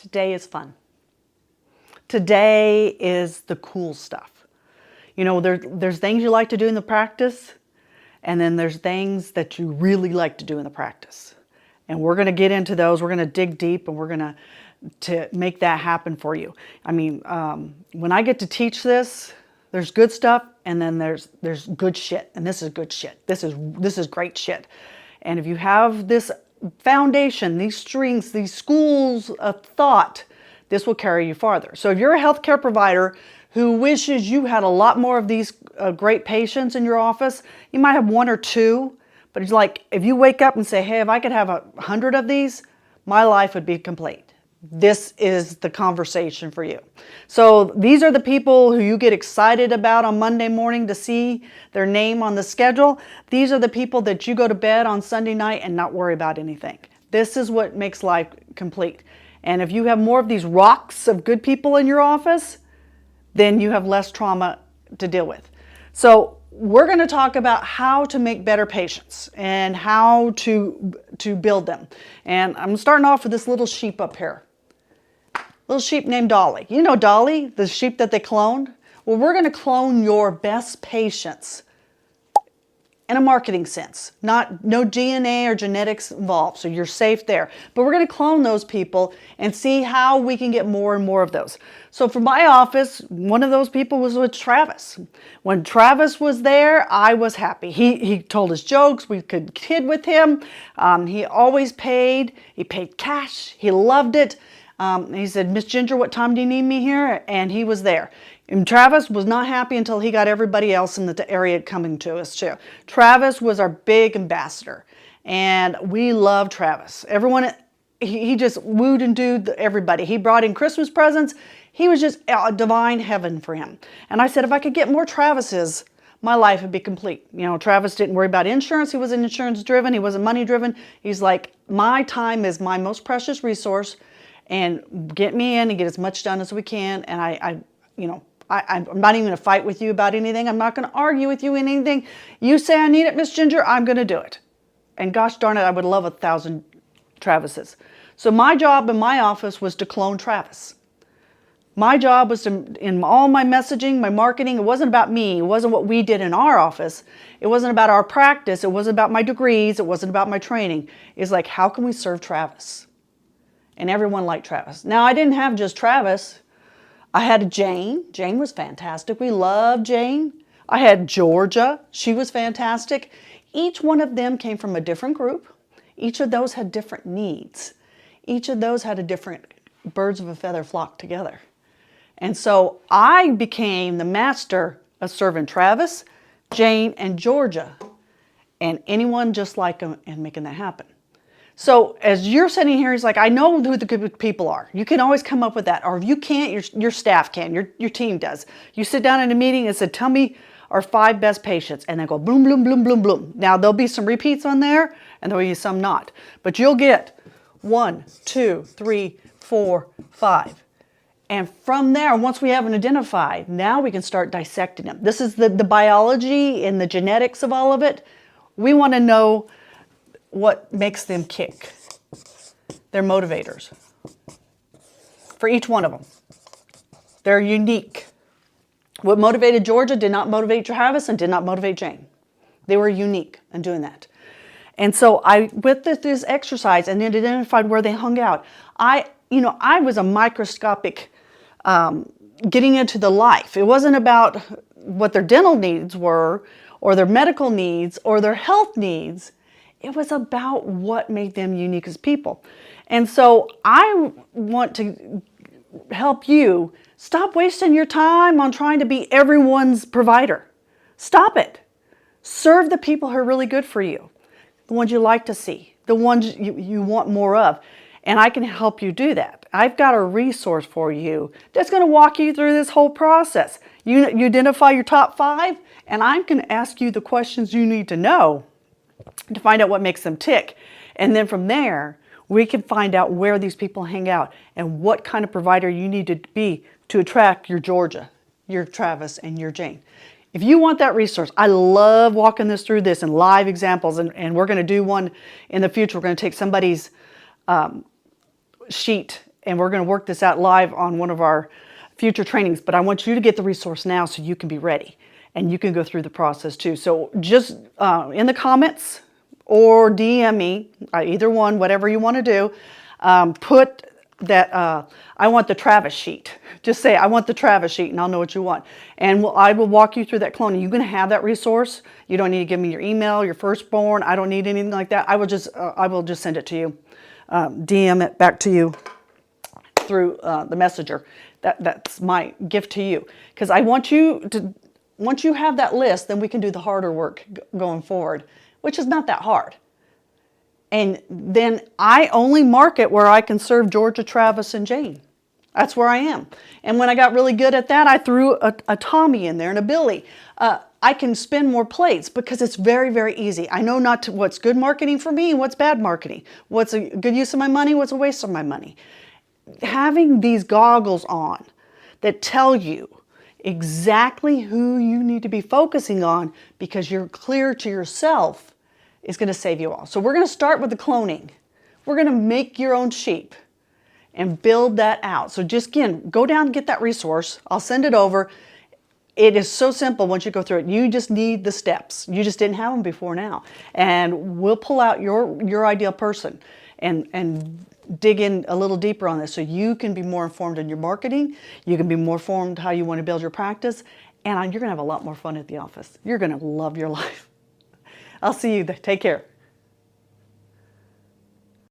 today is fun. Today is the cool stuff. You know, there's things you like to do in the practice, and then there's things that you really like to do in the practice. And we're going to get into those. We're going to dig deep, and we're going to make that happen for you. I mean, when I get to teach this, there's good stuff, and then there's good shit, and this is good shit. This is great shit. And if you have this foundation, these strings, these schools of thought, this will carry you farther. So if you're a healthcare provider who wishes you had a lot more of these great patients in your office, you might have one or two, but it's like if you wake up and say, hey, if I could have 100 of these, my life would be complete. This is the conversation for you. So these are the people who you get excited about on Monday morning to see their name on the schedule. These are the people that you go to bed on Sunday night and not worry about anything. This is what makes life complete. And if you have more of these rocks of good people in your office, then you have less trauma to deal with. So we're going to talk about how to make better patients and how to build them. And I'm starting off with this little sheep up here. Little sheep named Dolly. You know Dolly, the sheep that they cloned? Well, we're going to clone your best patients in a marketing sense. No DNA or genetics involved, so you're safe there. But we're going to clone those people and see how we can get more and more of those. So for my office, one of those people was with Travis. When Travis was there, I was happy. He told his jokes. We could kid with him. He always paid. He paid cash. He loved it. He said, Miss Ginger, what time do you need me here? And he was there. And Travis was not happy until he got everybody else in the area coming to us too. Travis was our big ambassador, and we love Travis. Everyone, he just wooed and dooed everybody. He brought in Christmas presents. He was just a divine heaven for him. And I said, if I could get more Travises, my life would be complete. You know, Travis didn't worry about insurance. He wasn't insurance driven. He wasn't money driven. He's like, my time is my most precious resource, and get me in and get as much done as we can. And I'm not even going to fight with you about anything. I'm not going to argue with you in anything. You say I need it, Miss Ginger, I'm going to do it. And gosh darn it, I would love 1,000 Travises. So my job in my office was to clone Travis. My job was to, in all my messaging, my marketing, it wasn't about me. It wasn't what we did in our office. It wasn't about our practice. It wasn't about my degrees. It wasn't about my training. It's like, how can we serve Travis? And everyone liked Travis. Now, I didn't have just Travis. I had Jane. Jane was fantastic. We loved Jane. I had Georgia. She was fantastic. Each one of them came from a different group. Each of those had different needs. Each of those had a different birds of a feather flock together. And so I became the master of serving Travis, Jane, and Georgia, and anyone just like them and making that happen. So as you're sitting here, he's like, I know who the good people are. You can always come up with that. Or if you can't, your staff can, your team does. You sit down in a meeting and say, tell me our 5 best patients. And they go, bloom, bloom, bloom, bloom, bloom. Now, there'll be some repeats on there, and there'll be some not. But you'll get 1, 2, 3, 4, 5. And from there, once we have them identified, now we can start dissecting them. This is the biology and the genetics of all of it. We want to know what makes them kick. They're motivators. For each one of them. They're unique. What motivated Georgia did not motivate Travis and did not motivate Jane. They were unique in doing that. And so I, with this exercise, and then identified where they hung out. I was a microscopic getting into the life. It wasn't about what their dental needs were, or their medical needs, or their health needs. It was about what made them unique as people. And so I want to help you stop wasting your time on trying to be everyone's provider. Stop it. Serve the people who are really good for you, the ones you like to see, the ones you want more of. And I can help you do that. I've got a resource for you that's going to walk you through this whole process. You identify your top 5, and I'm going to ask you the questions you need to know to find out what makes them tick. And then from there, we can find out where these people hang out and what kind of provider you need to be to attract your Georgia, your Travis, and your Jane. If you want that resource, I love walking through this in live examples, and we're going to do one in the future. We're going to take somebody's sheet and we're going to work this out live on one of our future trainings, but I want you to get the resource now so you can be ready and you can go through the process too. So just in the comments or DM me, either one, whatever you want to do, put that I want the Travis sheet. Just say, I want the Travis sheet, and I'll know what you want. And I will walk you through that cloning. You're going to have that resource. You don't need to give me your email, your firstborn. I don't need anything like that. I will just send it to you, DM it back to you through the messenger. That's my gift to you, because I want you to, once you have that list, then we can do the harder work going forward, which is not that hard. And then I only market where I can serve Georgia, Travis, and Jane. That's where I am. And when I got really good at that, I threw a Tommy in there and a Billy. I can spin more plates because it's very, very easy. I know what's good marketing for me and what's bad marketing. What's a good use of my money, what's a waste of my money. Having these goggles on that tell you exactly who you need to be focusing on because you're clear to yourself is going to save you all. So we're going to start with the cloning. We're going to make your own sheep and build that out. So just again, go down and get that resource. I'll send it over. It is so simple once you go through it. You just need the steps. You just didn't have them before now. And we'll pull out your ideal person and dig in a little deeper on this so you can be more informed in your marketing. You can be more informed how you want to build your practice. And you're going to have a lot more fun at the office. You're going to love your life. I'll see you there. Take care.